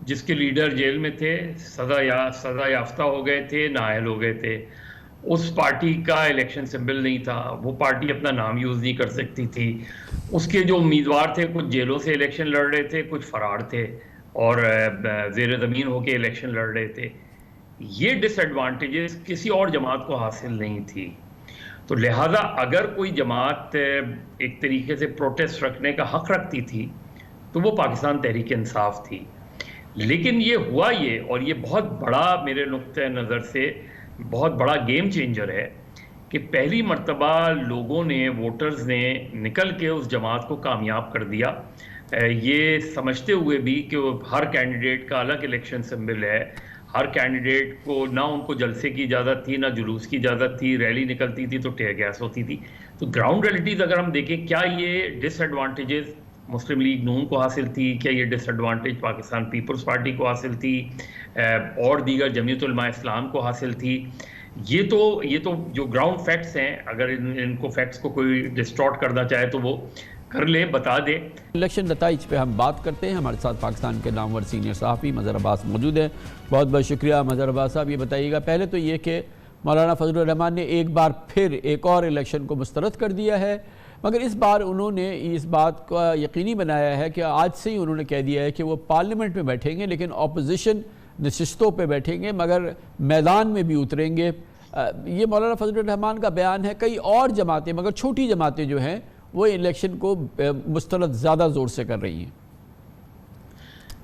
جس کے leader jail میں تھے، سزا یافتہ ہو گئے تھے، نااہل ہو گئے تھے، اس پارٹی کا الیکشن سمبل نہیں تھا، وہ پارٹی اپنا نام یوز نہیں کر سکتی تھی، اس کے جو امیدوار تھے کچھ جیلوں سے الیکشن لڑ رہے تھے، کچھ فرار تھے اور زیر زمین ہو کے الیکشن لڑ رہے تھے. یہ ڈس ایڈوانٹیجز کسی اور جماعت کو حاصل نہیں تھی. تو لہٰذا اگر کوئی جماعت ایک طریقے سے پروٹیسٹ رکھنے کا حق رکھتی تھی تو وہ پاکستان تحریک انصاف تھی. لیکن یہ ہوا اور یہ بہت بڑا میرے نقطۂ نظر سے بہت بڑا گیم چینجر ہے کہ پہلی مرتبہ لوگوں نے، ووٹرز نے نکل کے اس جماعت کو کامیاب کر دیا، یہ سمجھتے ہوئے بھی کہ ہر کینڈیڈیٹ کا الگ الیکشن سمبل ہے، ہر کینڈیڈیٹ کو نہ ان کو جلسے کی اجازت تھی، نہ جلوس کی اجازت تھی، ریلی نکلتی تھی تو ٹیئر گیس ہوتی تھی. تو گراؤنڈ ریئلٹیز اگر ہم دیکھیں، کیا یہ ڈس ایڈوانٹیجز مسلم لیگ نون کو حاصل تھی؟ کیا یہ ڈس ایڈوانٹیج پاکستان پیپلز پارٹی کو حاصل تھی اور دیگر جمعیت علماء اسلام کو حاصل تھی؟ یہ تو جو گراؤنڈ فیکٹس ہیں، اگر ان کو فیکٹس کو کوئی ڈسٹارٹ کرنا چاہے تو وہ کر لے، بتا دے. الیکشن نتائج پہ ہم بات کرتے ہیں. ہمارے ساتھ پاکستان کے نامور سینئر صحافی مظہر عباس موجود ہیں. بہت بہت شکریہ مظہر عباس صاحب. یہ بتائیے گا پہلے تو یہ کہ مولانا فضل الرحمان نے ایک بار پھر ایک اور الیکشن کو مسترد کر دیا ہے، مگر اس بار انہوں نے اس بات کا یقینی بنایا ہے کہ آج سے ہی انہوں نے کہہ دیا ہے کہ وہ پارلیمنٹ میں بیٹھیں گے، لیکن اپوزیشن نشستوں پہ بیٹھیں گے مگر میدان میں بھی اتریں گے. یہ مولانا فضل الرحمان کا بیان ہے. کئی اور جماعتیں مگر چھوٹی جماعتیں جو ہیں وہ الیکشن کو مسترد زیادہ زور سے کر رہی ہیں.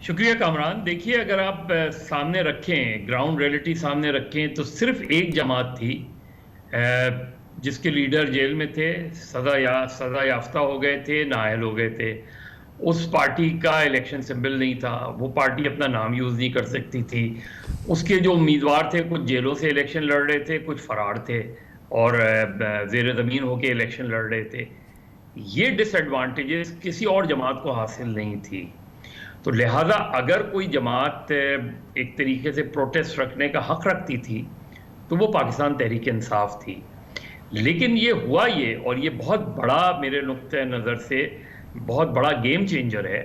شکریہ کامران. دیکھیے، اگر آپ سامنے رکھیں، گراؤنڈ ریئلٹی سامنے رکھیں، تو صرف ایک جماعت تھی جس کے لیڈر جیل میں تھے، سزا یافتہ ہو گئے تھے، نااہل ہو گئے تھے، اس پارٹی کا الیکشن سمبل نہیں تھا، وہ پارٹی اپنا نام یوز نہیں کر سکتی تھی، اس کے جو امیدوار تھے کچھ جیلوں سے الیکشن لڑ رہے تھے، کچھ فرار تھے اور زیر زمین ہو کے الیکشن لڑ رہے تھے. یہ ڈس ایڈوانٹیجز کسی اور جماعت کو حاصل نہیں تھی. تو لہٰذا اگر کوئی جماعت ایک طریقے سے پروٹیسٹ رکھنے کا حق رکھتی تھی تو وہ پاکستان تحریک انصاف تھی. لیکن یہ ہوا اور یہ بہت بڑا میرے نقطۂ نظر سے بہت بڑا گیم چینجر ہے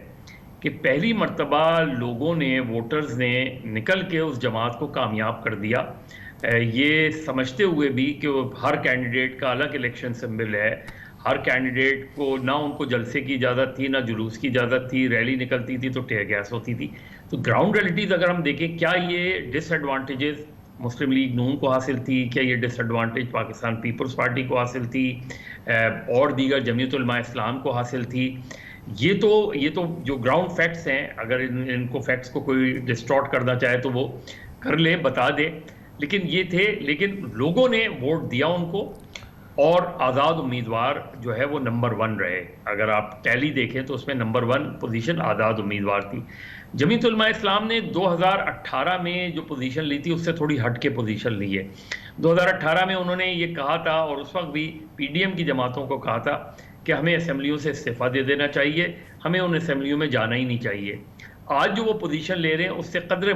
کہ پہلی مرتبہ لوگوں نے، ووٹرز نے نکل کے اس جماعت کو کامیاب کر دیا، یہ سمجھتے ہوئے بھی کہ ہر کینڈیڈیٹ کا الگ الیکشن سمبل ہے، ہر کینڈیڈیٹ کو نہ ان کو جلسے کی اجازت تھی، نہ جلوس کی اجازت تھی، ریلی نکلتی تھی تو ٹیئر گیس ہوتی تھی. تو گراؤنڈ ریئلٹیز اگر ہم دیکھیں، کیا یہ ڈس ایڈوانٹیجز مسلم لیگ نون کو حاصل تھی؟ کیا یہ ڈس ایڈوانٹیج پاکستان پیپلز پارٹی کو حاصل تھی اور دیگر جمعیت علماء اسلام کو حاصل تھی؟ یہ تو جو گراؤنڈ فیکٹس ہیں، اگر ان کو فیکٹس کو کوئی ڈسٹارٹ کرنا چاہے تو وہ کر لے، بتا دے. لیکن یہ تھے، لیکن لوگوں نے ووٹ دیا ان کو، اور آزاد امیدوار جو ہے وہ نمبر 1 رہے. اگر آپ ٹیلی دیکھیں تو اس میں نمبر 1 پوزیشن آزاد امیدوار تھی. جمعیت علماء اسلام نے 2018 میں جو پوزیشن لی تھی اس سے تھوڑی ہٹ کے پوزیشن لی ہے. 2018 میں انہوں نے یہ کہا تھا، اور اس وقت بھی پی ڈی ایم کی جماعتوں کو کہا تھا کہ ہمیں اسمبلیوں سے استعفیٰ دے دینا چاہیے، ہمیں ان اسمبلیوں میں جانا ہی نہیں چاہیے. آج جو وہ پوزیشن لے رہے ہیں اس سے قدر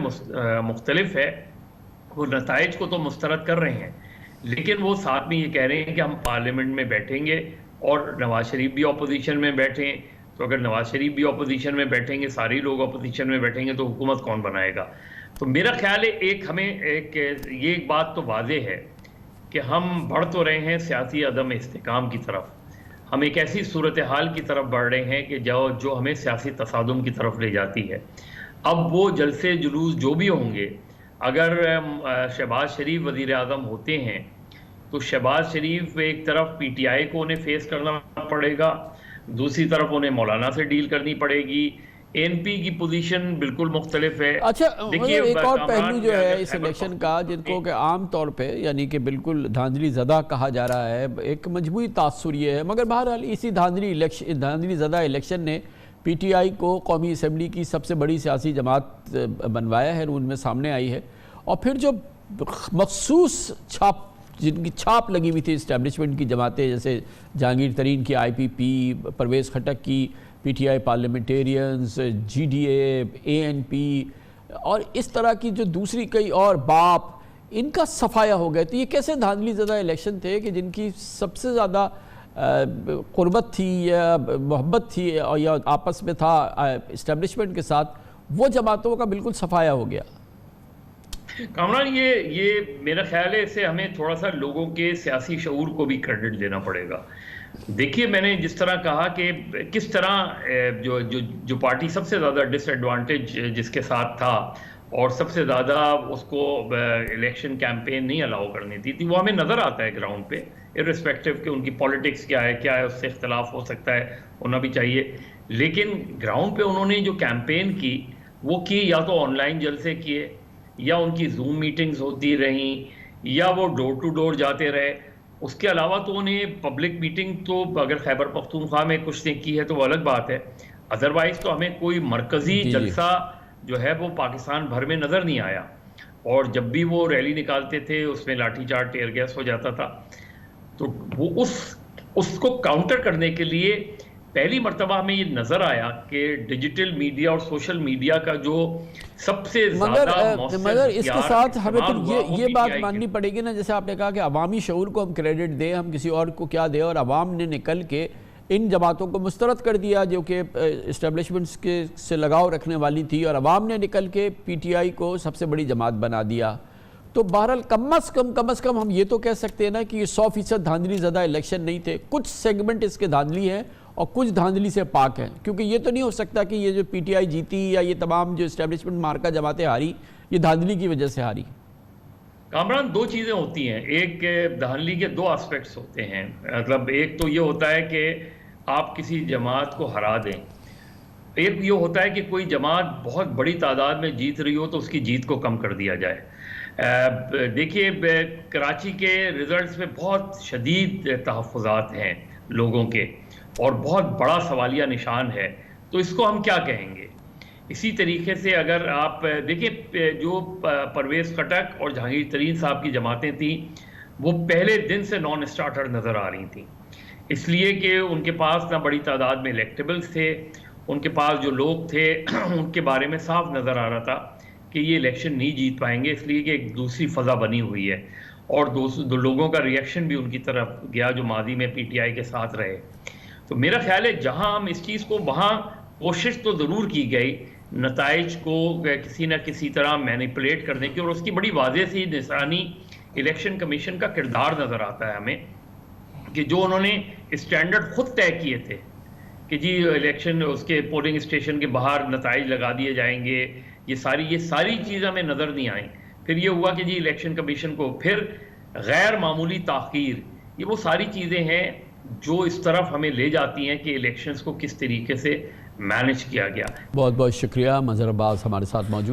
مختلف ہے. وہ نتائج کو تو مسترد کر رہے ہیں، لیکن وہ ساتھ میں یہ کہہ رہے ہیں کہ ہم پارلیمنٹ میں بیٹھیں گے اور نواز شریف بھی اپوزیشن میں بیٹھیں. تو اگر نواز شریف بھی اپوزیشن میں بیٹھیں گے، سارے لوگ اپوزیشن میں بیٹھیں گے، تو حکومت کون بنائے گا؟ تو میرا خیال ہے یہ ایک بات تو واضح ہے کہ ہم بڑھ تو رہے ہیں سیاسی عدم استحکام کی طرف. ہم ایک ایسی صورتحال کی طرف بڑھ رہے ہیں کہ جو ہمیں سیاسی تصادم کی طرف لے جاتی ہے. اب وہ جلسے جلوس جو بھی ہوں گے، اگر شہباز شریف وزیر اعظم ہوتے ہیں تو شہباز شریف ایک طرف پی ٹی آئی کو انہیں فیس کرنا پڑے گا، دوسری طرف انہیں مولانا سے ڈیل کرنی پڑے گی. این پی کی پوزیشن بالکل مختلف ہے. اچھا، ایک اور پہلو جو ہے اس الیکشن کا، جن کو کہ عام طور پہ یعنی کہ بالکل دھاندلی زدہ کہا جا رہا ہے، ایک مجموعی تاثر یہ ہے، مگر بہرحال اسی دھاندلی زدہ الیکشن نے پی ٹی آئی کو قومی اسمبلی کی سب سے بڑی سیاسی جماعت بنوایا ہے، ان میں سامنے آئی ہے. اور پھر جو مخصوص جن کی چھاپ لگی ہوئی تھی اسٹیبلشمنٹ کی جماعتیں، جیسے جہانگیر ترین کی آئی پی پی، پرویز خٹک کی P T I parliamentarians, G D A N P, اور اس طرح کی جو دوسری کئی اور باپ، ان کا صفایا ہو گئے. تو یہ کیسے دھاندلی زدہ الیکشن تھے کہ جن کی سب سے زیادہ قربت تھی یا محبت تھی یا آپس میں تھا اسٹیبلشمنٹ کے ساتھ، وہ جماعتوں کا بالکل صفایا ہو گیا. کامران یہ میرا خیال ہے اس سے ہمیں تھوڑا سا لوگوں کے سیاسی شعور کو بھی کریڈٹ دینا پڑے گا. دیکھیے میں نے جس طرح کہا کہ کس طرح جو پارٹی سب سے زیادہ ڈس ایڈوانٹیج جس کے ساتھ تھا اور سب سے زیادہ اس کو الیکشن کیمپین نہیں الاؤ کرنی تھی وہ ہمیں نظر آتا ہے گراؤنڈ پہ ارسپیکٹو کہ ان کی پالیٹکس کیا ہے اس سے اختلاف ہو سکتا ہے ہونا بھی چاہیے, لیکن گراؤنڈ پہ انہوں نے جو کیمپین کی وہ کی یا تو آن لائن جلسے کیے یا ان کی زوم میٹنگز ہوتی رہیں یا وہ ڈور ٹو ڈور جاتے رہے. اس کے علاوہ تو انہیں پبلک میٹنگ تو اگر خیبر پختونخوا میں کچھ نے کی ہے تو وہ الگ بات ہے, ادروائز تو ہمیں کوئی مرکزی جلسہ جو ہے وہ پاکستان بھر میں نظر نہیں آیا. اور جب بھی وہ ریلی نکالتے تھے اس میں لاٹھی چارج ٹیئر گیس ہو جاتا تھا. تو وہ اس کو کاؤنٹر کرنے کے لیے پہلی مرتبہ ہمیں یہ نظر آیا کہ ڈیجیٹل میڈیا اور سوشل میڈیا کا جو سب سے زیادہ مگر اس کے ساتھ ہمیں پھر یہ بات ماننی پڑے گی نا, جیسے آپ نے کہا کہ عوامی شعور کو ہم کریڈٹ دیں, ہم کسی اور کو کیا دیں, اور عوام نے نکل کے ان جماعتوں کو مسترد کر دیا جو کہ اسٹیبلشمنٹس کے سے لگاؤ رکھنے والی تھی, اور عوام نے نکل کے پی ٹی آئی کو سب سے بڑی جماعت بنا دیا. تو بہرحال کم از کم ہم یہ تو کہہ سکتے ہیں نا کہ یہ 100% دھاندلی زدہ الیکشن نہیں تھے. کچھ سیگمنٹ اس کے دھاندلی ہیں اور کچھ دھاندلی سے پاک ہیں, کیونکہ یہ تو نہیں ہو سکتا کہ یہ جو پی ٹی آئی جیتی یا یہ تمام جو اسٹیبلشمنٹ مارکہ جماعتیں ہاری یہ دھاندلی کی وجہ سے ہاری. کامران دو چیزیں ہوتی ہیں, ایک دھاندلی کے دو آسپیکٹس ہوتے ہیں. مطلب ایک تو یہ ہوتا ہے کہ آپ کسی جماعت کو ہرا دیں, ایک یہ ہوتا ہے کہ کوئی جماعت بہت بڑی تعداد میں جیت رہی ہو تو اس کی جیت کو کم کر دیا جائے. دیکھیے کراچی کے ریزلٹس میں بہت شدید تحفظات ہیں لوگوں کے اور بہت بڑا سوالیہ نشان ہے, تو اس کو ہم کیا کہیں گے. اسی طریقے سے اگر آپ دیکھیں جو پرویز خٹک اور جہانگیر ترین صاحب کی جماعتیں تھیں وہ پہلے دن سے نان اسٹارٹر نظر آ رہی تھیں, اس لیے کہ ان کے پاس نہ بڑی تعداد میں الیکٹیبلز تھے, ان کے پاس جو لوگ تھے ان کے بارے میں صاف نظر آ رہا تھا کہ یہ الیکشن نہیں جیت پائیں گے, اس لیے کہ ایک دوسری فضا بنی ہوئی ہے اور دو لوگوں کا ریئیکشن بھی ان کی طرف گیا جو ماضی میں پی ٹی آئی کے ساتھ رہے. تو میرا خیال ہے جہاں ہم اس چیز کو وہاں کوشش تو ضرور کی گئی نتائج کو کسی نہ کسی طرح مینیپولیٹ کرنے کی, اور اس کی بڑی واضح سی نشانی الیکشن کمیشن کا کردار نظر آتا ہے ہمیں کہ جو انہوں نے اسٹینڈرڈ خود طے کیے تھے کہ جی الیکشن اس کے پولنگ اسٹیشن کے باہر نتائج لگا دیے جائیں گے, یہ ساری چیزیں ہمیں نظر نہیں آئیں. پھر یہ ہوا کہ جی الیکشن کمیشن کو پھر غیر معمولی تاخیر, یہ وہ ساری چیزیں ہیں جو اس طرف ہمیں لے جاتی ہیں کہ الیکشنز کو کس طریقے سے مینج کیا گیا. بہت بہت شکریہ. مظہر عباس ہمارے ساتھ موجود